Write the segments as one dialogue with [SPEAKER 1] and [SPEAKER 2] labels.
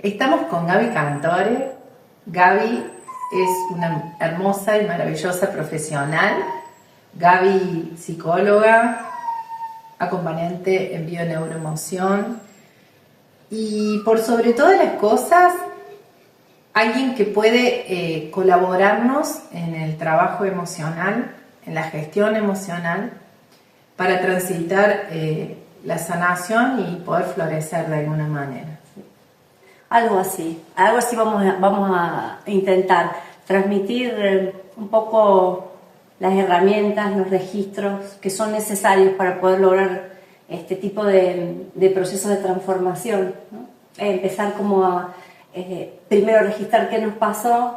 [SPEAKER 1] Estamos con Gaby Cantore. Gaby es una hermosa y maravillosa profesional. Gaby, psicóloga, acompañante en bioneuroemoción y por sobre todas las cosas, alguien que puede colaborarnos en el trabajo emocional, en la gestión emocional, para transitar la sanación y poder florecer de alguna manera.
[SPEAKER 2] Algo así vamos a intentar transmitir un poco las herramientas, los registros que son necesarios para poder lograr este tipo de procesos de transformación, ¿no? Empezar como a primero registrar qué nos pasó,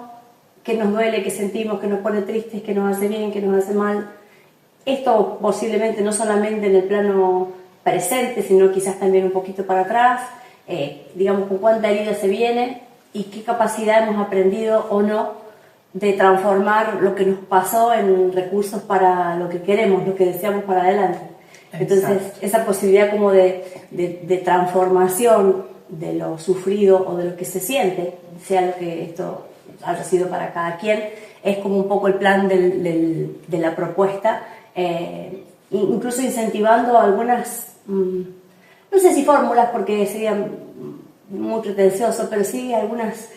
[SPEAKER 2] qué nos duele, qué sentimos, qué nos pone tristes, qué nos hace bien, qué nos hace mal. Esto posiblemente no solamente en el plano presente, sino quizás también un poquito para atrás, digamos con cuánta herida se viene y qué capacidad hemos aprendido o no de transformar lo que nos pasó en recursos para lo que queremos, lo que deseamos para adelante. Entonces, exacto, esa posibilidad como de transformación de lo sufrido o de lo que se siente, sea lo que esto haya sido para cada quien, es como un poco el plan de la propuesta, incluso incentivando algunas, no sé si fórmulas porque sería muy pretencioso, pero sí algunas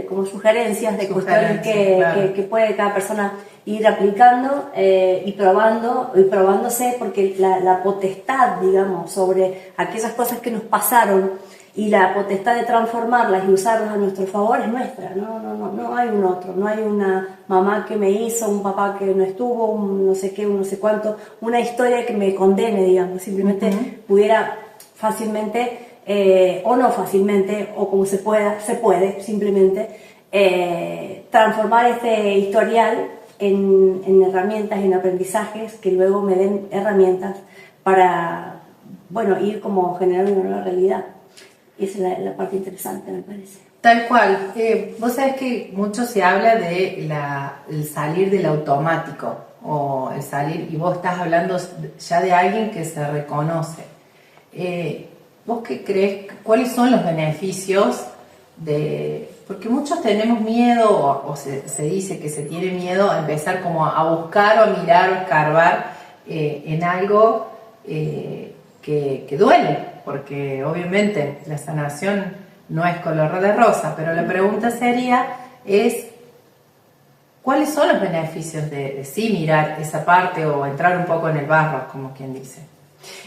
[SPEAKER 2] como sugerencias de cuestiones que puede cada persona ir aplicando y probándose, porque la potestad, digamos, sobre aquellas cosas que nos pasaron y la potestad de transformarlas y usarlas a nuestro favor es nuestra. No hay un otro, no hay una mamá que me hizo, un papá que no estuvo, un no sé qué, un no sé cuánto, una historia que me condene, digamos. Simplemente pudiera fácilmente o no fácilmente, o como se puede simplemente transformar este historial en herramientas, en aprendizajes que luego me den herramientas para, bueno, ir como generando una nueva realidad. Y esa es la parte interesante, me parece.
[SPEAKER 1] Tal cual. Vos sabés que mucho se habla de el salir del automático, o el salir, y vos estás hablando ya de alguien que se reconoce. ¿Vos qué crees? ¿Cuáles son los beneficios de...? Porque muchos tenemos miedo, o se dice que se tiene miedo a empezar como a buscar o a mirar o a escarbar en algo que duele, porque obviamente la sanación no es color de rosa, pero la pregunta ¿cuáles son los beneficios de sí mirar esa parte o entrar un poco en el barro, como quien dice?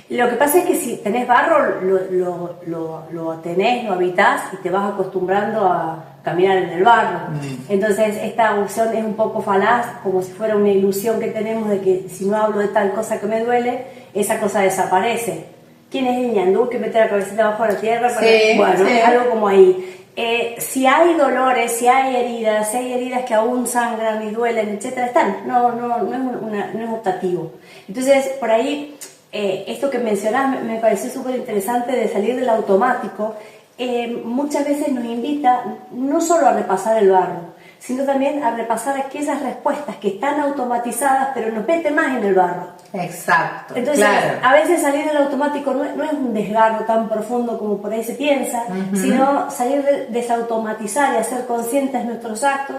[SPEAKER 2] Lo que pasa es que si tenés barro, lo tenés, lo habitás y te vas acostumbrando a caminar en el barro. Entonces esta opción es un poco falaz, como si fuera una ilusión que tenemos de que si no hablo de tal cosa que me duele, esa cosa desaparece. ¿Quién es el ñandú que mete la cabecita bajo la tierra?
[SPEAKER 1] Sí,
[SPEAKER 2] bueno,
[SPEAKER 1] sí.
[SPEAKER 2] Algo como ahí. Si hay dolores, si hay heridas que aún sangran y duelen, etcétera, están. No es optativo. Entonces, por ahí, esto que mencionás me pareció súper interesante de salir del automático. Muchas veces nos invita no solo a repasar el barro, sino también a repasar aquellas respuestas que están automatizadas, pero nos meten más en el barro.
[SPEAKER 1] Exacto.
[SPEAKER 2] Entonces,
[SPEAKER 1] claro.
[SPEAKER 2] A veces salir del automático no es un desgarro tan profundo como por ahí se piensa, sino salir desautomatizar y hacer conscientes nuestros actos.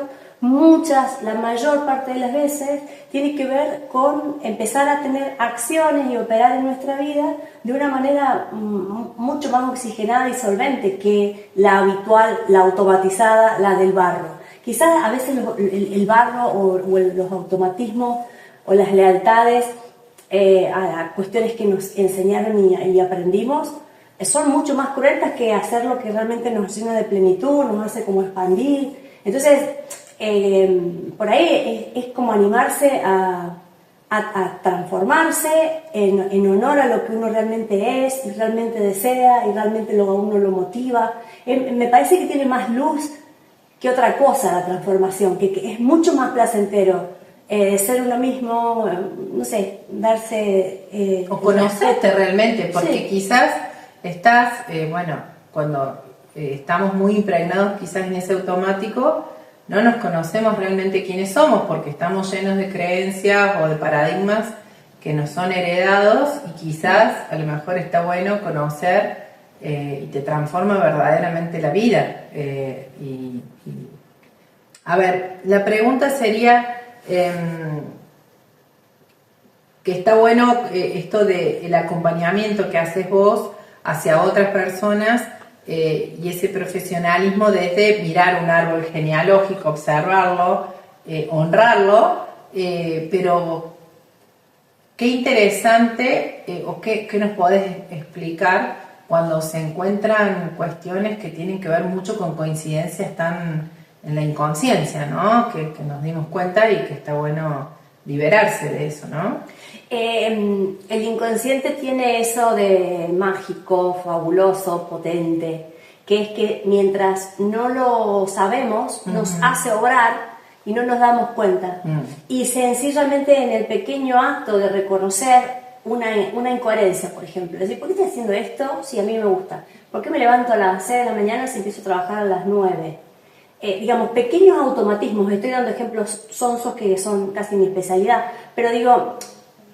[SPEAKER 2] La mayor parte de las veces, tiene que ver con empezar a tener acciones y operar en nuestra vida de una manera mucho más oxigenada y solvente que la habitual, la automatizada, la del barro. Quizás a veces el barro o los automatismos o las lealtades a cuestiones que nos enseñaron y aprendimos son mucho más cruentas que hacer lo que realmente nos llena de plenitud, nos hace como expandir. Entonces, por ahí es como animarse a transformarse en honor a lo que uno realmente es y realmente desea y realmente a uno lo motiva. Me parece que tiene más luz que otra cosa la transformación, que es mucho más placentero ser uno mismo, no sé, darse...
[SPEAKER 1] o conocerte realmente, porque
[SPEAKER 2] sí,
[SPEAKER 1] quizás estás, cuando estamos muy impregnados quizás en ese automático, no nos conocemos realmente quiénes somos, porque estamos llenos de creencias o de paradigmas que nos son heredados, y quizás a lo mejor está bueno conocer y te transforma verdaderamente la vida. A ver, la pregunta sería, que está bueno esto del acompañamiento que haces vos hacia otras personas, y ese profesionalismo desde mirar un árbol genealógico, observarlo, honrarlo, pero qué interesante, o qué nos podés explicar cuando se encuentran cuestiones que tienen que ver mucho con coincidencias tan en la inconsciencia, ¿no? Que nos dimos cuenta y que está bueno liberarse de eso, ¿no?
[SPEAKER 2] El inconsciente tiene eso de mágico, fabuloso, potente, que es que mientras no lo sabemos, nos hace obrar y no nos damos cuenta. Y sencillamente en el pequeño acto de reconocer una incoherencia, por ejemplo, es decir, ¿por qué estoy haciendo esto si a mí me gusta? ¿Por qué me levanto a las 6 de la mañana si empiezo a trabajar a las 9? Digamos, pequeños automatismos, estoy dando ejemplos sonsos que son casi mi especialidad, pero digo,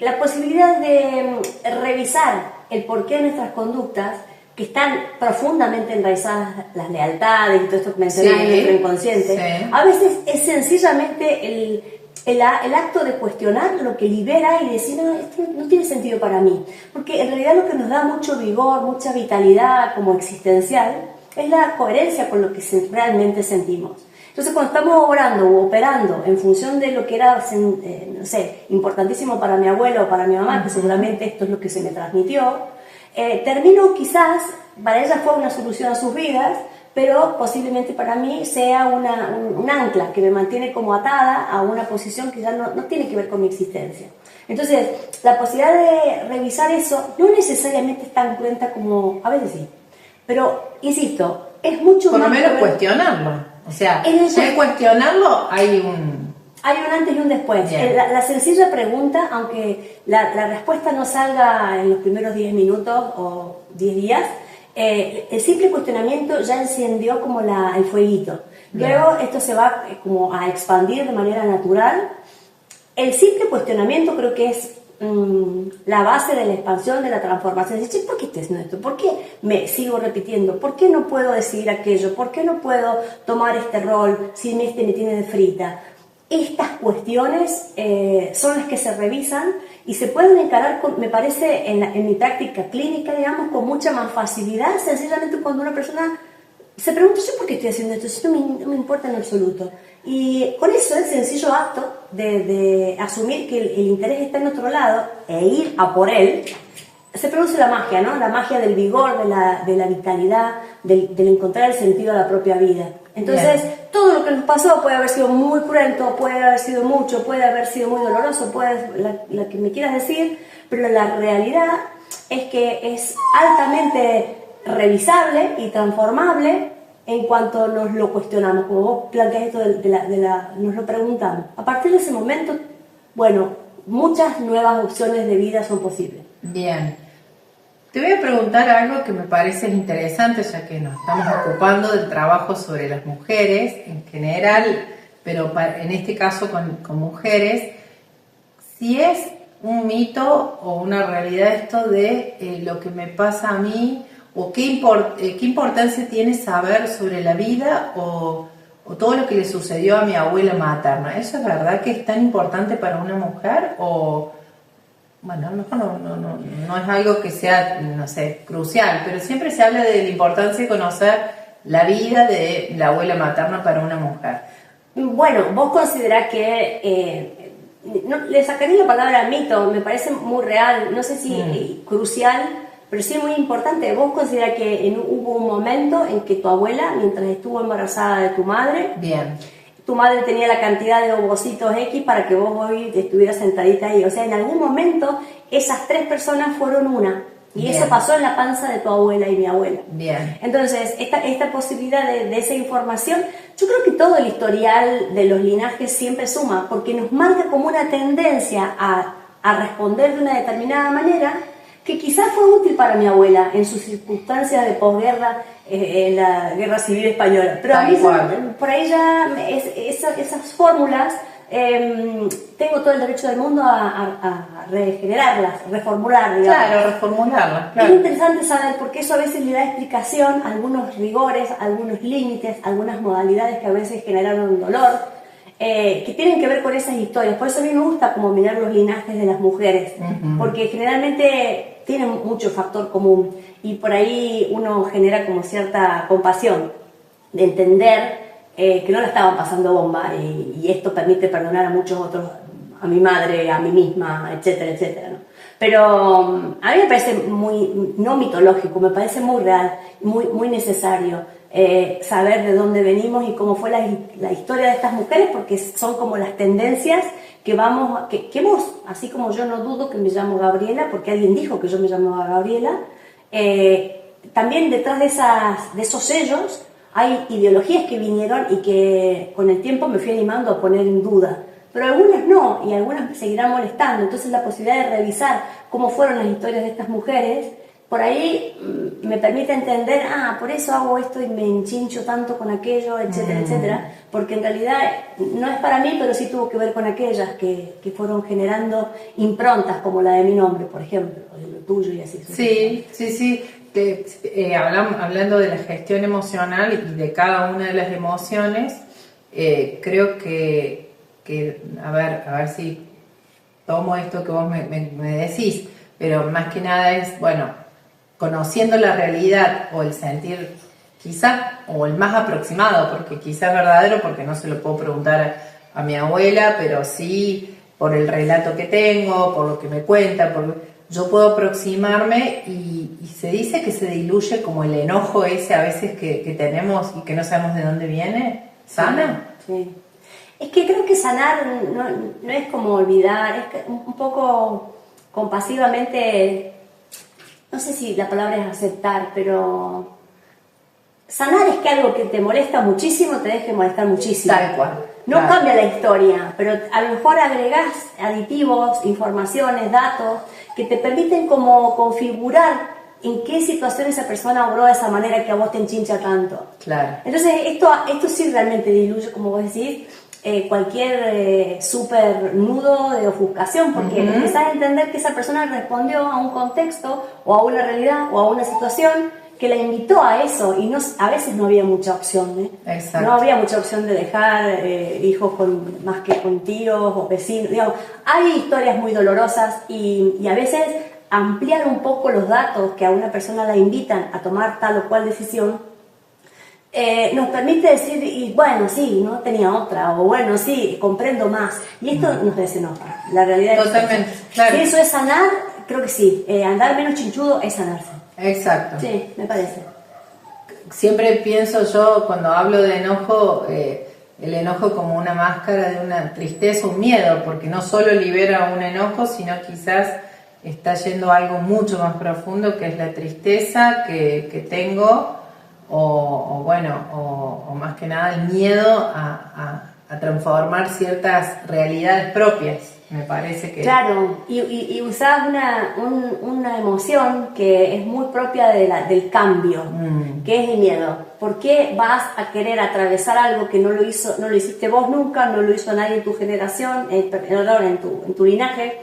[SPEAKER 2] la posibilidad de revisar el porqué de nuestras conductas, que están profundamente enraizadas las lealtades y todo esto que mencionaba en nuestro inconsciente, a veces es sencillamente el acto de cuestionar lo que libera y decir, no, esto no tiene sentido para mí, porque en realidad lo que nos da mucho vigor, mucha vitalidad como existencial, es la coherencia con lo que realmente sentimos. Entonces, cuando estamos obrando o operando en función de lo que era, no sé, importantísimo para mi abuelo o para mi mamá, que seguramente esto es lo que se me transmitió, termino quizás, para ella fue una solución a sus vidas, pero posiblemente para mí sea un ancla que me mantiene como atada a una posición que ya no tiene que ver con mi existencia. Entonces, la posibilidad de revisar eso no necesariamente es tan cruenta como, a veces sí, pero, insisto, es mucho
[SPEAKER 1] por
[SPEAKER 2] más...
[SPEAKER 1] Por lo menos cuestionarlo. O sea, en cuestionarlo hay un
[SPEAKER 2] antes y un después. La sencilla pregunta, aunque la respuesta no salga en los primeros 10 minutos o 10 días, el simple cuestionamiento ya encendió como el fueguito. Luego esto se va como a expandir de manera natural. El simple cuestionamiento creo que es la base de la expansión, de la transformación. Es decir, ¿por qué estoy haciendo esto? ¿Por qué me sigo repitiendo? ¿Por qué no puedo decir aquello? ¿Por qué no puedo tomar este rol si este me tiene de frita? Estas cuestiones son las que se revisan y se pueden encarar, me parece, en mi práctica clínica, digamos, con mucha más facilidad, sencillamente cuando una persona se pregunta, ¿yo por qué estoy haciendo esto? Si no me importa en absoluto. Y con eso, el sencillo acto de asumir que el interés está en otro lado e ir a por él, se produce la magia, ¿no? La magia del vigor, de la vitalidad, del encontrar el sentido a la propia vida. Entonces, todo lo que nos pasó puede haber sido muy cruento, puede haber sido mucho, puede haber sido muy doloroso, la que me quieras decir, pero la realidad es que es altamente revisable y transformable en cuanto nos lo cuestionamos, como vos planteas esto nos lo preguntamos. A partir de ese momento, bueno, muchas nuevas opciones de vida son posibles.
[SPEAKER 1] Bien. Te voy a preguntar algo que me parece interesante, ya que nos estamos ocupando del trabajo sobre las mujeres en general, pero en este caso con mujeres, si es un mito o una realidad esto de lo que me pasa a mí, o qué importancia tiene saber sobre la vida o todo lo que le sucedió a mi abuela materna. ¿Eso es verdad que es tan importante para una mujer? O, bueno, no es algo que sea, no sé, crucial, pero siempre se habla de la importancia de conocer la vida de la abuela materna para una mujer.
[SPEAKER 2] Bueno, vos considerás que... le sacaría la palabra mito, me parece muy real, no sé si crucial, pero sí muy importante. Vos considerás que hubo un momento en que tu abuela, mientras estuvo embarazada de tu madre, tu madre tenía la cantidad de ovocitos X para que vos hoy estuvieras sentadita ahí. O sea, en algún momento esas tres personas fueron una. Y eso pasó en la panza de tu abuela y mi abuela. Entonces, esta posibilidad de esa información, yo creo que todo el historial de los linajes siempre suma, porque nos marca como una tendencia a responder de una determinada manera, que quizás fue útil para mi abuela en sus circunstancias de posguerra, en la Guerra Civil Española. Pero a mí, por ahí ya esas fórmulas tengo todo el derecho del mundo a regenerarlas, reformular, digamos.
[SPEAKER 1] Claro, reformularlas, claro.
[SPEAKER 2] Es interesante saber porque eso a veces le da explicación a algunos rigores, a algunos límites, a algunas modalidades que a veces generaron dolor. Que tienen que ver con esas historias. Por eso a mí me gusta como mirar los linajes de las mujeres, porque generalmente tienen mucho factor común y por ahí uno genera como cierta compasión de entender que no la estaban pasando bomba y esto permite perdonar a muchos otros, a mi madre, a mí misma, etcétera, etcétera, ¿no? Pero a mí me parece muy, no mitológico, me parece muy real, muy necesario. Saber de dónde venimos y cómo fue la historia de estas mujeres, porque son como las tendencias que vos, así como yo no dudo que me llamo Gabriela, porque alguien dijo que yo me llamaba Gabriela, también detrás de esos sellos hay ideologías que vinieron y que con el tiempo me fui animando a poner en duda, pero algunas no, y algunas me seguirán molestando. Entonces la posibilidad de revisar cómo fueron las historias de estas mujeres por ahí me permite entender, por eso hago esto y me enchincho tanto con aquello, etcétera, etcétera, porque en realidad no es para mí, pero sí tuvo que ver con aquellas que fueron generando improntas, como la de mi nombre, por ejemplo, o de lo tuyo y así.
[SPEAKER 1] Sí. Hablando de la gestión emocional y de cada una de las emociones, creo que a ver si tomo esto que vos me decís, pero más que nada es, bueno, conociendo la realidad o el sentir quizá, o el más aproximado, porque quizá es verdadero, porque no se lo puedo preguntar a mi abuela, pero sí por el relato que tengo, por lo que me cuenta, yo puedo aproximarme y se dice que se diluye como el enojo ese a veces que tenemos y que no sabemos de dónde viene. ¿Sana?
[SPEAKER 2] Sí. Es que creo que sanar no es como olvidar, es que un poco compasivamente. No sé si la palabra es aceptar, pero sanar es que algo que te molesta muchísimo te deje molestar muchísimo.
[SPEAKER 1] Tal cual.
[SPEAKER 2] No claro. Cambia la historia, pero a lo mejor agregás aditivos, informaciones, datos que te permiten como configurar en qué situación esa persona obró de esa manera que a vos te enchincha tanto.
[SPEAKER 1] Claro.
[SPEAKER 2] Entonces esto sí realmente diluye, como vos decís, cualquier súper nudo de ofuscación, porque empezás a entender que esa persona respondió a un contexto o a una realidad o a una situación que la invitó a eso y a veces no había mucha opción,
[SPEAKER 1] Exacto.
[SPEAKER 2] No había mucha opción de dejar hijos más que con tíos o vecinos, digamos. Hay historias muy dolorosas y a veces ampliar un poco los datos que a una persona la invitan a tomar tal o cual decisión nos permite decir, y bueno, sí, no tenía otra, o bueno, sí, comprendo más. Y esto nos desenoja. La realidad
[SPEAKER 1] totalmente,
[SPEAKER 2] es
[SPEAKER 1] claro.
[SPEAKER 2] Si eso es sanar, creo que sí. Andar menos chinchudo es sanarse.
[SPEAKER 1] Exacto.
[SPEAKER 2] Sí, me parece.
[SPEAKER 1] Siempre pienso yo, cuando hablo de enojo, el enojo como una máscara de una tristeza, un miedo, porque no solo libera un enojo, sino quizás está yendo a algo mucho más profundo, que es la tristeza que tengo, o más que nada el miedo a transformar ciertas realidades propias. Me parece que...
[SPEAKER 2] Claro, y usás una emoción que es muy propia del cambio, que es el miedo. ¿Por qué vas a querer atravesar algo que no lo hiciste vos nunca, no lo hizo nadie en tu generación, en tu linaje?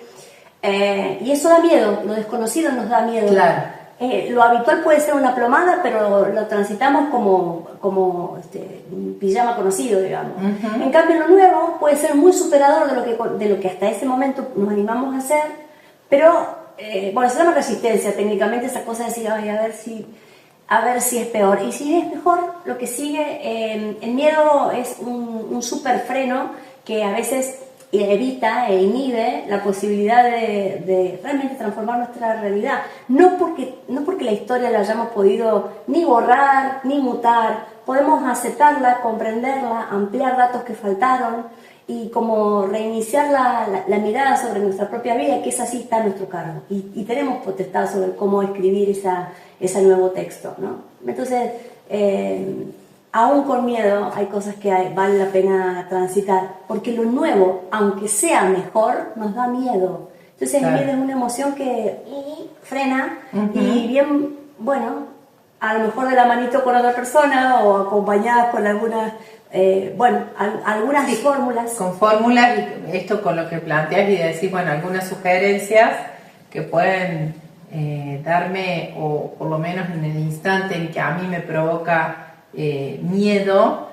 [SPEAKER 2] Y eso da miedo, lo desconocido nos da miedo.
[SPEAKER 1] Claro.
[SPEAKER 2] Lo habitual puede ser una plomada, pero lo transitamos como un pijama conocido, digamos. En cambio, lo nuevo puede ser muy superador de lo que hasta ese momento nos animamos a hacer, pero, se llama resistencia técnicamente, esa cosa de decir, a ver si es peor. Y si es mejor, lo que sigue, el miedo es un super freno que a veces evita e inhibe la posibilidad de realmente transformar nuestra realidad. No porque la historia la hayamos podido ni borrar, ni mutar, podemos aceptarla, comprenderla, ampliar datos que faltaron y como reiniciar la mirada sobre nuestra propia vida, que esa sí está a nuestro cargo. Y tenemos potestad sobre cómo escribir ese nuevo texto, ¿no? Entonces, aún con miedo hay cosas que vale la pena transitar, porque lo nuevo, aunque sea mejor, nos da miedo. Entonces claro. El miedo es una emoción que frena y bien, a lo mejor de la manito con otra persona o acompañadas con algunas, algunas fórmulas.
[SPEAKER 1] Con fórmulas, y esto con lo que planteas y decís, bueno, algunas sugerencias que pueden darme, o por lo menos en el instante en que a mí me provoca miedo,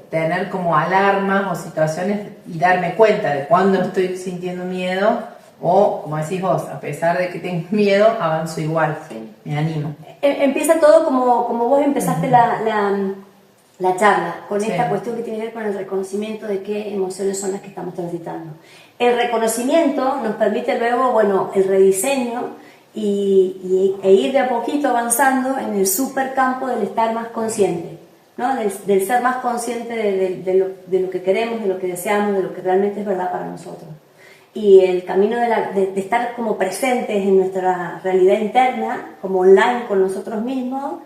[SPEAKER 1] tener como alarmas o situaciones y darme cuenta de cuándo estoy sintiendo miedo, o como decís vos, a pesar de que tengo miedo, avanzo igual,
[SPEAKER 2] Sí.
[SPEAKER 1] me animo.
[SPEAKER 2] Empieza todo como vos empezaste la charla, con
[SPEAKER 1] Sí.
[SPEAKER 2] esta cuestión que tiene que ver con el reconocimiento de qué emociones son las que estamos transitando. El reconocimiento nos permite luego, el rediseño e ir de a poquito avanzando en el supercampo del estar más consciente, ¿no? Del ser más consciente de lo que queremos, de lo que deseamos, de lo que realmente es verdad para nosotros. Y el camino de estar como presentes en nuestra realidad interna, como online con nosotros mismos,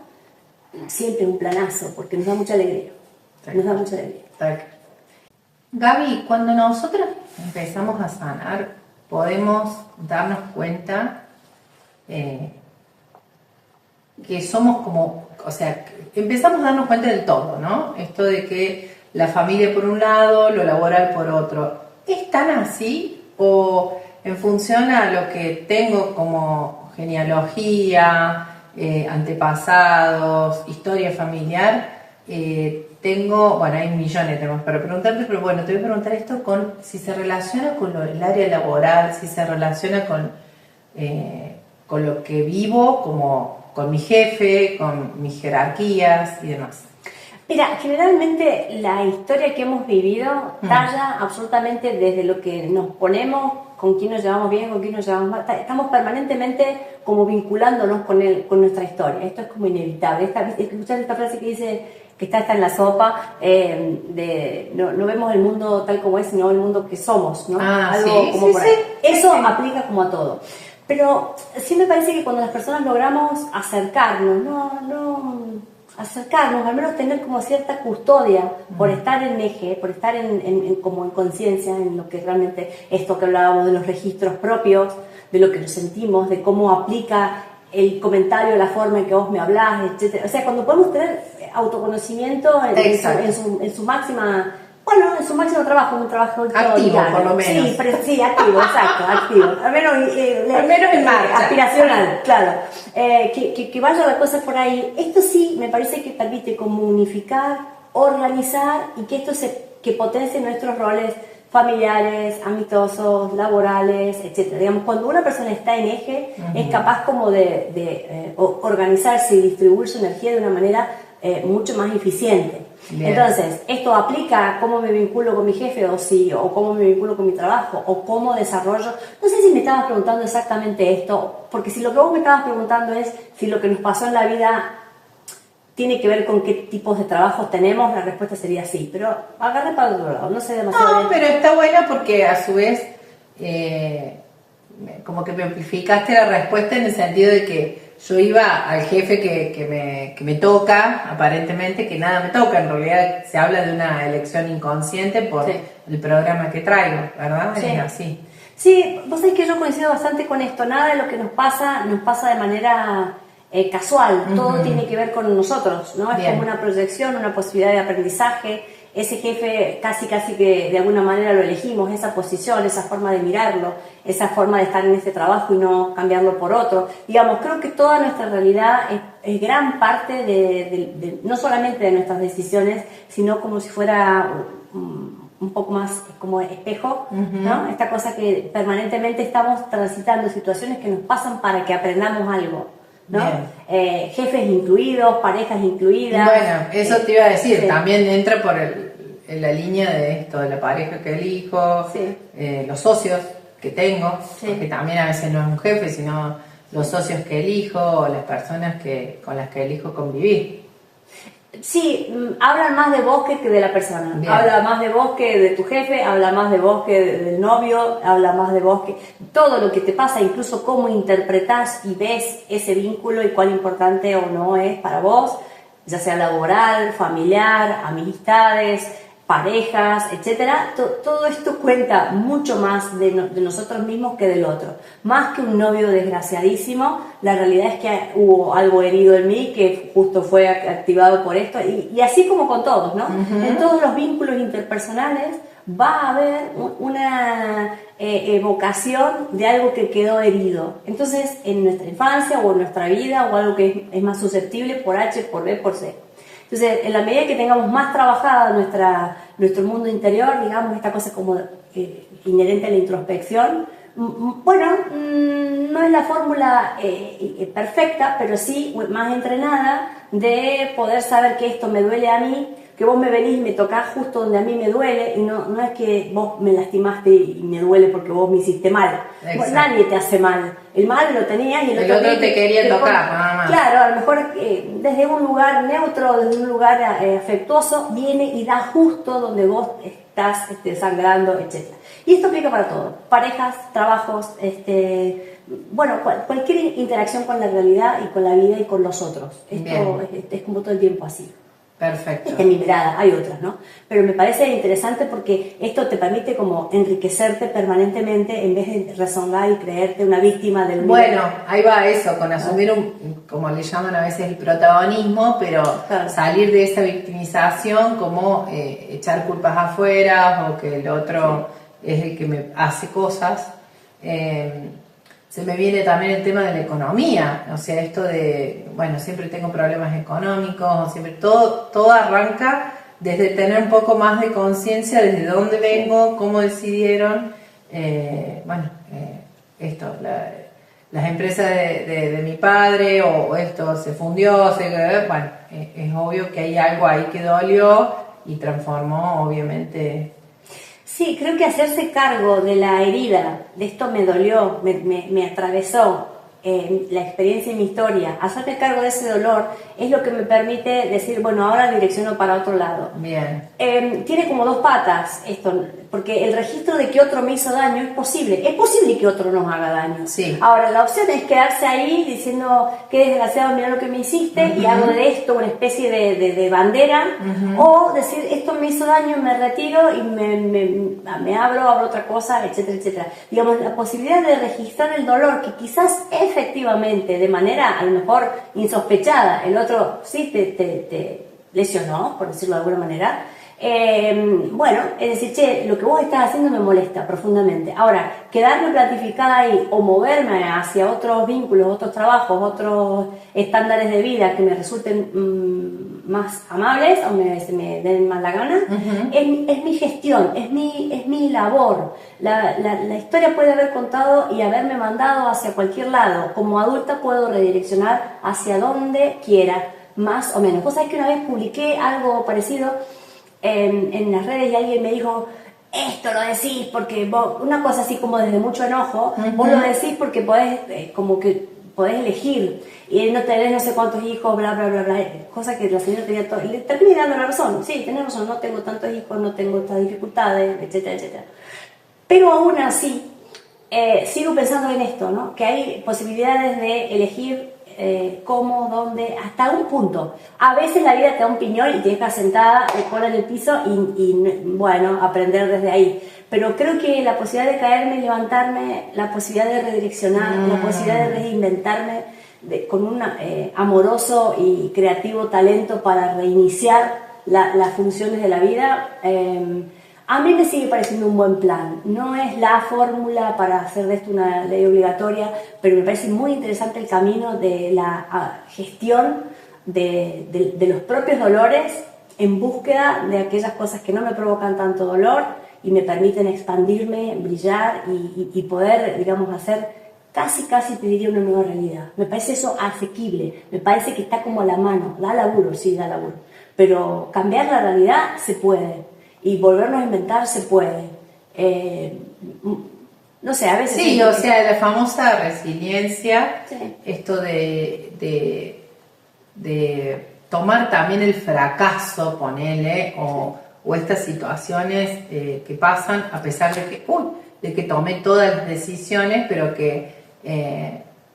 [SPEAKER 2] siempre un planazo, porque nos da mucha alegría. Nos da mucha alegría.
[SPEAKER 1] Gaby, cuando nosotros empezamos a sanar, podemos darnos cuenta que somos como, o sea, empezamos a darnos cuenta del todo, ¿no? Esto de que la familia por un lado, lo laboral por otro. ¿Es tan así? ¿O en función a lo que tengo como genealogía, antepasados, historia familiar, tengo, hay millones de temas para preguntarte, pero te voy a preguntar esto si se relaciona con el área laboral, si se relaciona con lo que vivo, como con mi jefe, con mis jerarquías y demás.
[SPEAKER 2] Mira, generalmente la historia que hemos vivido talla absolutamente desde lo que nos ponemos, con quién nos llevamos bien, con quién nos llevamos mal. Estamos permanentemente como vinculándonos con nuestra historia. Esto es como inevitable. Escuchar esta frase que dice que está en la sopa, no vemos el mundo tal como es, sino el mundo que somos, ¿no? Algo
[SPEAKER 1] sí,
[SPEAKER 2] como
[SPEAKER 1] sí,
[SPEAKER 2] por ahí.
[SPEAKER 1] sí,
[SPEAKER 2] Eso
[SPEAKER 1] sí.
[SPEAKER 2] aplica como a todo. Pero sí me parece que cuando las personas logramos acercarnos, acercarnos, al menos tener como cierta custodia por estar en eje, por estar como en conciencia en lo que realmente, esto que hablábamos de los registros propios, de lo que nos sentimos, de cómo aplica el comentario, la forma en que vos me hablás, etc. O sea, cuando podemos tener autoconocimiento en su máxima... en su máximo trabajo, un trabajo
[SPEAKER 1] activo,
[SPEAKER 2] diario.
[SPEAKER 1] por lo menos.
[SPEAKER 2] Sí, activo, exacto, activo. Al menos
[SPEAKER 1] en marcha.
[SPEAKER 2] Aspiracional, claro. Que vaya la cosa por ahí. Esto sí me parece que permite como unificar, organizar y que esto que potencie nuestros roles familiares, amistosos, laborales, etc. Digamos, cuando una persona está en eje, es capaz como de organizarse y distribuir su energía de una manera mucho más eficiente. Bien. Entonces, esto aplica a cómo me vinculo con mi jefe o cómo me vinculo con mi trabajo o cómo desarrollo. No sé si me estabas preguntando exactamente esto, porque si lo que vos me estabas preguntando es si lo que nos pasó en la vida tiene que ver con qué tipos de trabajos tenemos, la respuesta sería sí, pero agarré para el otro lado, no sé demasiado.
[SPEAKER 1] No, pero está buena porque a su vez como que me amplificaste la respuesta en el sentido de que yo iba al jefe que me toca, aparentemente, que nada me toca. En realidad se habla de una elección inconsciente por el programa que traigo, ¿verdad?
[SPEAKER 2] Sí.
[SPEAKER 1] Es así.
[SPEAKER 2] Sí, vos sabés que yo coincido bastante con esto. Nada de lo que nos pasa de manera casual. Todo tiene que ver con nosotros, ¿no? Es como una proyección, una posibilidad de aprendizaje. Ese jefe casi que de alguna manera lo elegimos, esa posición, esa forma de mirarlo, esa forma de estar en este trabajo y no cambiarlo por otro. Digamos, creo que toda nuestra realidad es gran parte no solamente de nuestras decisiones, sino como si fuera un poco más como espejo, ¿no? Esta cosa que permanentemente estamos transitando situaciones que nos pasan para que aprendamos algo, ¿no? Jefes incluidos, parejas incluidas.
[SPEAKER 1] Bueno, eso te iba a decir, también entra por en la línea de esto, de la pareja que elijo, los socios que tengo, porque también a veces no es un jefe, sino los socios que elijo o las personas con las que elijo convivir.
[SPEAKER 2] Sí, hablan más de vos que de la persona. Bien. Habla más de vos que de tu jefe, habla más de vos que del novio, habla más de vos que todo lo que te pasa, incluso cómo interpretás y ves ese vínculo y cuán importante o no es para vos, ya sea laboral, familiar, amistades, parejas, etcétera, todo esto cuenta mucho más de nosotros mismos que del otro. Más que un novio desgraciadísimo, la realidad es que hubo algo herido en mí que justo fue activado por esto, y así como con todos, ¿no? En todos los vínculos interpersonales va a haber una evocación de algo que quedó herido. Entonces, en nuestra infancia o en nuestra vida, o algo que es más susceptible por H, por B, por C. Entonces, en la medida que tengamos más trabajada nuestro mundo interior, digamos, esta cosa como inherente a la introspección, bueno, no es la fórmula perfecta, pero sí más entrenada de poder saber que esto me duele a mí, que vos me venís y me tocás justo donde a mí me duele, y no es que vos me lastimaste y me duele porque vos me hiciste mal. Vos, nadie te hace mal. El mal lo tenías y el otro
[SPEAKER 1] te quería tocar, nada más.
[SPEAKER 2] Claro, a lo mejor desde un lugar neutro, desde un lugar afectuoso, viene y da justo donde vos estás sangrando, etc. Y esto aplica para todo. Parejas, trabajos, bueno, cualquier interacción con la realidad y con la vida y con los otros. Esto es como todo el tiempo así.
[SPEAKER 1] Perfecto.
[SPEAKER 2] Esta es mi mirada, hay otras, ¿no? Pero me parece interesante porque esto te permite como enriquecerte permanentemente en vez de rezongar y creerte una víctima del mundo.
[SPEAKER 1] Bueno, ahí va eso, con asumir como le llaman a veces el protagonismo, pero claro, salir de esa victimización como echar culpas afuera o que el otro es el que me hace cosas. Se me viene también el tema de la economía, o sea, esto de, bueno, siempre tengo problemas económicos, siempre todo arranca desde tener un poco más de conciencia desde dónde vengo, cómo decidieron, las empresas de mi padre o esto se fundió, bueno, es obvio que hay algo ahí que dolió y transformó, obviamente.
[SPEAKER 2] Sí, creo que hacerse cargo de la herida, de esto me dolió, me atravesó, la experiencia y mi historia, hacerme cargo de ese dolor es lo que me permite decir, bueno, ahora direcciono para otro lado.
[SPEAKER 1] Bien.
[SPEAKER 2] Tiene como dos patas esto, porque el registro de que otro me hizo daño es posible que otro nos haga daño.
[SPEAKER 1] Sí.
[SPEAKER 2] Ahora, la opción es quedarse ahí diciendo, qué desgraciado, mira lo que me hiciste, y hago de esto una especie de bandera, o decir, esto me hizo daño, me retiro y me abro otra cosa, etcétera, etcétera. Digamos, la posibilidad de registrar el dolor, que quizás efectivamente, de manera a lo mejor insospechada, el otro sí te lesionó, por decirlo de alguna manera. Bueno, es decir, che, lo que vos estás haciendo me molesta profundamente. Ahora, quedarme planificada ahí o moverme hacia otros vínculos, otros trabajos, otros estándares de vida que me resulten más amables o me den más la gana, es mi gestión, es mi labor. La historia puede haber contado y haberme mandado hacia cualquier lado. Como adulta puedo redireccionar hacia donde quiera, más o menos. Vos sabés que una vez publiqué algo parecido en las redes y alguien me dijo, esto lo decís porque vos, una cosa así como desde mucho enojo, vos lo decís porque podés, como que podés elegir y no tenés no sé cuántos hijos, bla, bla, bla, bla, cosa que la señora tenía todo, y le terminé dando la razón, sí, tenés razón, no tengo tantos hijos, no tengo estas dificultades, etcétera, etcétera. Pero aún así, sigo pensando en esto, ¿no? Que hay posibilidades de elegir cómo, dónde, hasta un punto. A veces la vida te da un piñón y te deja sentada de cola en el piso y bueno, aprender desde ahí. Pero creo que la posibilidad de caerme, levantarme, la posibilidad de redireccionar, la posibilidad de reinventarme con un amoroso y creativo talento para reiniciar las funciones de la vida, a mí me sigue pareciendo un buen plan. No es la fórmula para hacer de esto una ley obligatoria, pero me parece muy interesante el camino de la gestión de los propios dolores en búsqueda de aquellas cosas que no me provocan tanto dolor y me permiten expandirme, brillar y poder, digamos, hacer casi te diría una nueva realidad. Me parece eso asequible, me parece que está como a la mano. Da laburo, sí, da laburo. Pero cambiar la realidad se puede. Y volvernos a inventar se puede. No sé, a veces...
[SPEAKER 1] Sí, o sea, la famosa resiliencia, sí. Esto de tomar también el fracaso, ponele, o estas situaciones que pasan a pesar de que tomé todas las decisiones, pero que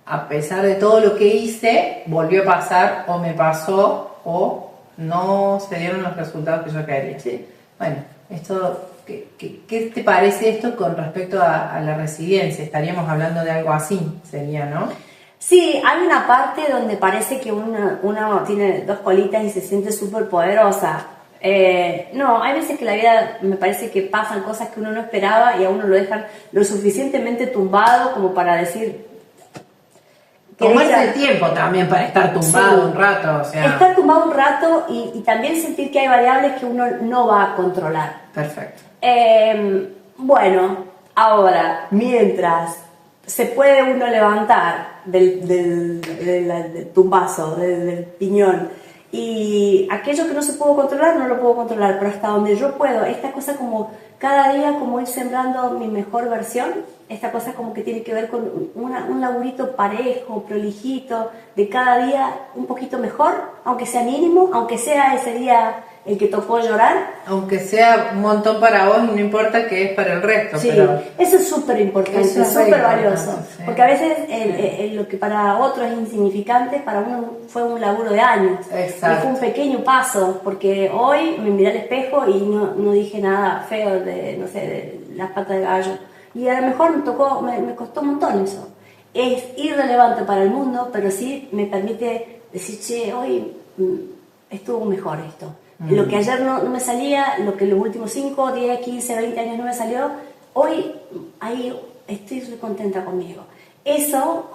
[SPEAKER 1] a pesar de todo lo que hice, volvió a pasar o me pasó o no se dieron los resultados que yo quería.
[SPEAKER 2] Sí.
[SPEAKER 1] Bueno, esto, ¿qué te parece esto con respecto a la resiliencia? Estaríamos hablando de algo así, sería, ¿no?
[SPEAKER 2] Sí, hay una parte donde parece que uno tiene dos colitas y se siente súper poderosa. No, hay veces que la vida me parece que pasan cosas que uno no esperaba y a uno lo dejan lo suficientemente tumbado como para decir...
[SPEAKER 1] Tomarse el tiempo también para estar tumbado un rato, o sea...
[SPEAKER 2] Estar tumbado un rato y también sentir que hay variables que uno no va a controlar.
[SPEAKER 1] Perfecto.
[SPEAKER 2] Bueno, ahora, mientras se puede uno levantar del tumbazo, del piñón, y aquello que no se pudo controlar, no lo puedo controlar, pero hasta donde yo puedo, esta cosa como cada día como ir sembrando mi mejor versión, esta cosa como que tiene que ver con un laburito parejo, prolijito, de cada día un poquito mejor, aunque sea mínimo, aunque sea ese día el que tocó llorar.
[SPEAKER 1] Aunque sea un montón para vos y no importa que es para el resto.
[SPEAKER 2] Sí,
[SPEAKER 1] pero
[SPEAKER 2] eso es súper importante,
[SPEAKER 1] eso es
[SPEAKER 2] súper valioso.
[SPEAKER 1] Sí.
[SPEAKER 2] Porque a veces lo que para otro es insignificante, para uno fue un laburo de años.
[SPEAKER 1] Exacto.
[SPEAKER 2] Y fue un pequeño paso, porque hoy me miré al espejo y no dije nada feo de, no sé, de las patas de gallo. Y a lo mejor me costó un montón eso. Es irrelevante para el mundo, pero sí me permite decir, che, hoy estuvo mejor esto. Lo que ayer no me salía, lo que los últimos 5, 10, 15, 20 años no me salió, hoy ahí estoy muy contenta conmigo. Eso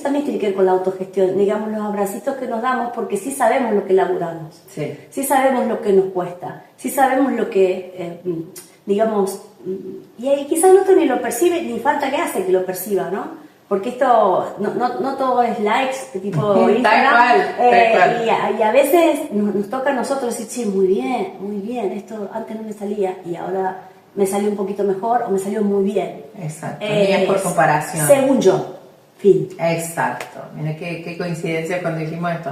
[SPEAKER 2] también tiene que ver con la autogestión, digamos, los abracitos que nos damos, porque sí sabemos lo que laburamos, sí sabemos lo que nos cuesta, sí sabemos lo que, digamos, y ahí quizás el otro ni lo percibe, ni falta que hace que lo perciba, ¿no? Porque esto, no todo es likes, de tipo Instagram, y a veces nos toca a nosotros decir, sí, muy bien, esto antes no me salía y ahora me salió un poquito mejor o me salió muy bien.
[SPEAKER 1] Exacto, y es por comparación.
[SPEAKER 2] Según yo, fin.
[SPEAKER 1] Exacto, mira qué coincidencia cuando dijimos esto.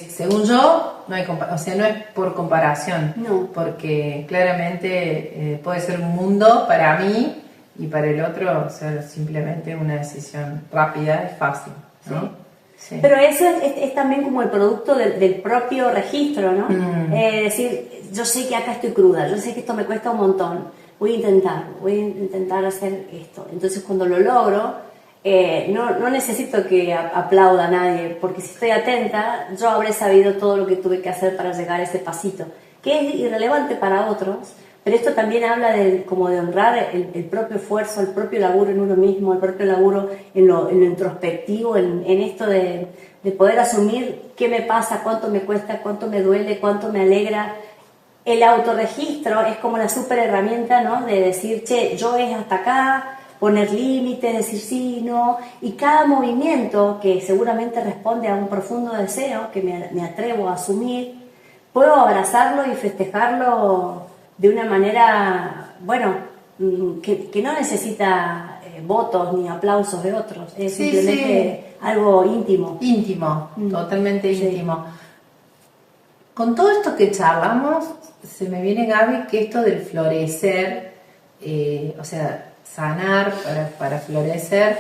[SPEAKER 1] Según yo, no hay o sea, no es por comparación,
[SPEAKER 2] no.
[SPEAKER 1] Porque claramente puede ser un mundo para mí y para el otro ser simplemente una decisión rápida y fácil, ¿no? Sí.
[SPEAKER 2] Pero eso es también como el producto del propio registro, ¿no? Es decir, yo sé que acá estoy cruda, yo sé que esto me cuesta un montón, voy a intentar hacer esto. Entonces cuando lo logro, no necesito que aplauda a nadie, porque si estoy atenta, yo habré sabido todo lo que tuve que hacer para llegar a ese pasito, que es irrelevante para otros. Pero esto también habla como de honrar el propio esfuerzo, el propio laburo en uno mismo, el propio laburo en lo introspectivo, en esto de poder asumir qué me pasa, cuánto me cuesta, cuánto me duele, cuánto me alegra. El autorregistro es como la super herramienta, ¿no? De decir, che, yo es hasta acá, poner límites, decir sí, no, y cada movimiento que seguramente responde a un profundo deseo que me atrevo a asumir, puedo abrazarlo y festejarlo de una manera, bueno, que no necesita votos ni aplausos de otros, es simplemente algo íntimo.
[SPEAKER 1] Íntimo, totalmente íntimo. Con todo esto que charlamos, se me viene, Gaby, que esto del florecer, o sea, sanar para florecer,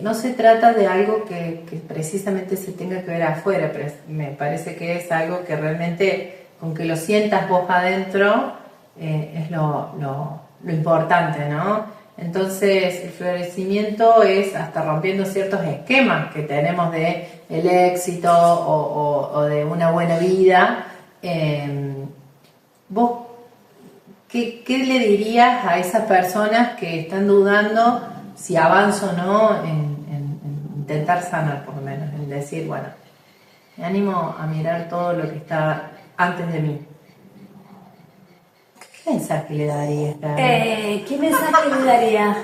[SPEAKER 1] no se trata de algo que precisamente se tenga que ver afuera, pero me parece que es algo que realmente, con que lo sientas vos adentro, es lo importante, ¿no? Entonces el florecimiento es hasta rompiendo ciertos esquemas que tenemos de el éxito o de una buena vida. ¿Vos qué le dirías a esas personas que están dudando si avanzo o no en intentar sanar, por lo menos, en decir, bueno, me animo a mirar todo lo que está antes de mí? ¿Qué mensaje le daría esta?
[SPEAKER 2] ¿Qué mensaje le daría?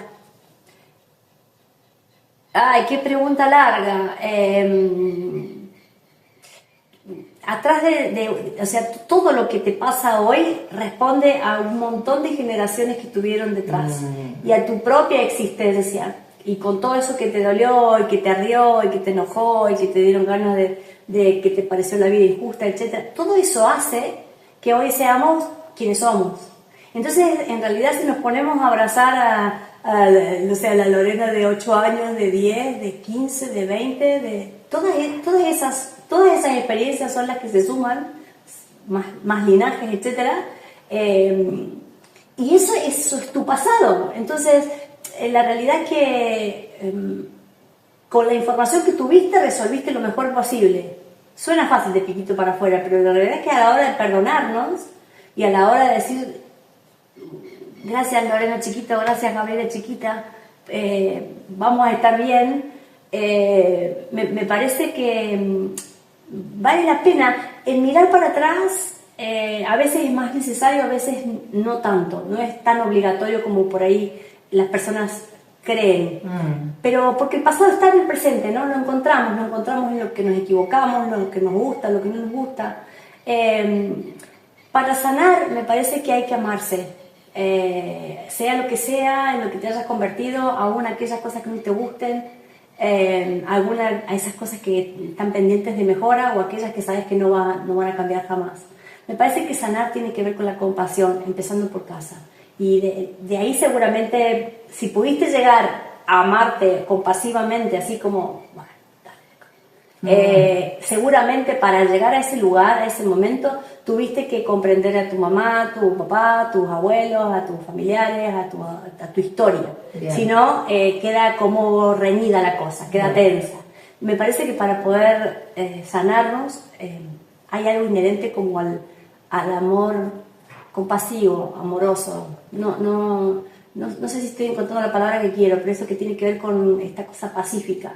[SPEAKER 2] Ay, qué pregunta larga. Atrás o sea, todo lo que te pasa hoy responde a un montón de generaciones que tuvieron detrás y a tu propia existencia. Y con todo eso que te dolió, y que te ardió, y que te enojó, y que te dieron ganas de que te pareció la vida injusta, etc. Todo eso hace que hoy seamos quienes somos. Entonces, en realidad, si nos ponemos a abrazar a la Lorena de 8 años, de 10, de 15, de 20, todas esas experiencias son las que se suman, más linajes, etc. Y eso es tu pasado. Entonces, la realidad es que con la información que tuviste resolviste lo mejor posible. Suena fácil de piquito para afuera, pero la realidad es que a la hora de perdonarnos y a la hora de decir gracias Lorena chiquita, gracias Gabriela chiquita, vamos a estar bien, me parece que vale la pena. El mirar para atrás a veces es más necesario, a veces no tanto, no es tan obligatorio como por ahí las personas creen, pero porque el pasado está en el presente, ¿no? Lo encontramos en lo que nos equivocamos, lo que nos gusta, lo que no nos gusta. Para sanar me parece que hay que amarse, sea lo que sea, en lo que te hayas convertido, aún aquellas cosas que no te gusten, a esas cosas que están pendientes de mejora o aquellas que sabes que no van a cambiar jamás. Me parece que sanar tiene que ver con la compasión, empezando por casa. Y de ahí seguramente, si pudiste llegar a amarte compasivamente, así como, bueno, seguramente para llegar a ese lugar, a ese momento, tuviste que comprender a tu mamá, a tu papá, a tus abuelos, a tus familiares, a tu historia. Si no, queda como reñida la cosa, queda tensa. Me parece que para poder sanarnos, hay algo inherente como al amor compasivo, amoroso. No sé si estoy encontrando la palabra que quiero, pero eso que tiene que ver con esta cosa pacífica,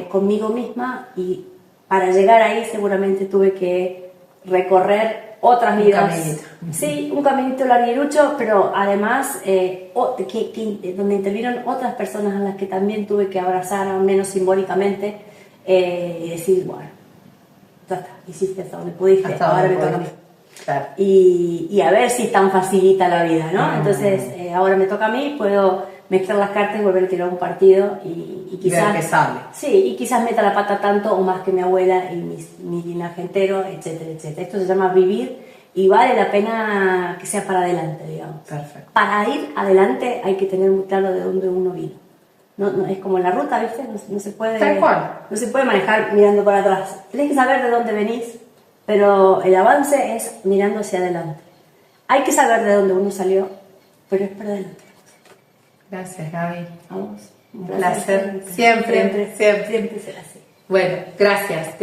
[SPEAKER 2] conmigo misma, y para llegar ahí seguramente tuve que recorrer otras vidas.
[SPEAKER 1] Caminito.
[SPEAKER 2] Sí, un caminito larguirucho, pero además donde intervinieron otras personas a las que también tuve que abrazar, al menos simbólicamente, y decir, bueno, ya está, hiciste hasta donde pudiste, ahora me toca a mí.
[SPEAKER 1] Claro.
[SPEAKER 2] Y a ver si es tan facilita la vida, ¿no? Entonces, ahora me toca a mí, puedo mezclar las cartas y volver a tirar un partido y quizás...
[SPEAKER 1] Ver que sale.
[SPEAKER 2] Sí, y quizás meta la pata tanto o más que mi abuela y mi linaje entero, etcétera, etcétera. Esto se llama vivir y vale la pena que sea para adelante, digamos.
[SPEAKER 1] Perfecto.
[SPEAKER 2] Para ir adelante hay que tener muy claro de dónde uno vino. No, es como en la ruta, ¿viste? No se puede...
[SPEAKER 1] Tal cual.
[SPEAKER 2] No se puede manejar mirando para atrás. Tenés que saber de dónde venís, pero el avance es mirando hacia adelante. Hay que saber de dónde uno salió, pero es para adelante.
[SPEAKER 1] Gracias, Gaby.
[SPEAKER 2] Vamos.
[SPEAKER 1] Un placer. Siempre
[SPEAKER 2] Siempre será así.
[SPEAKER 1] Bueno, gracias.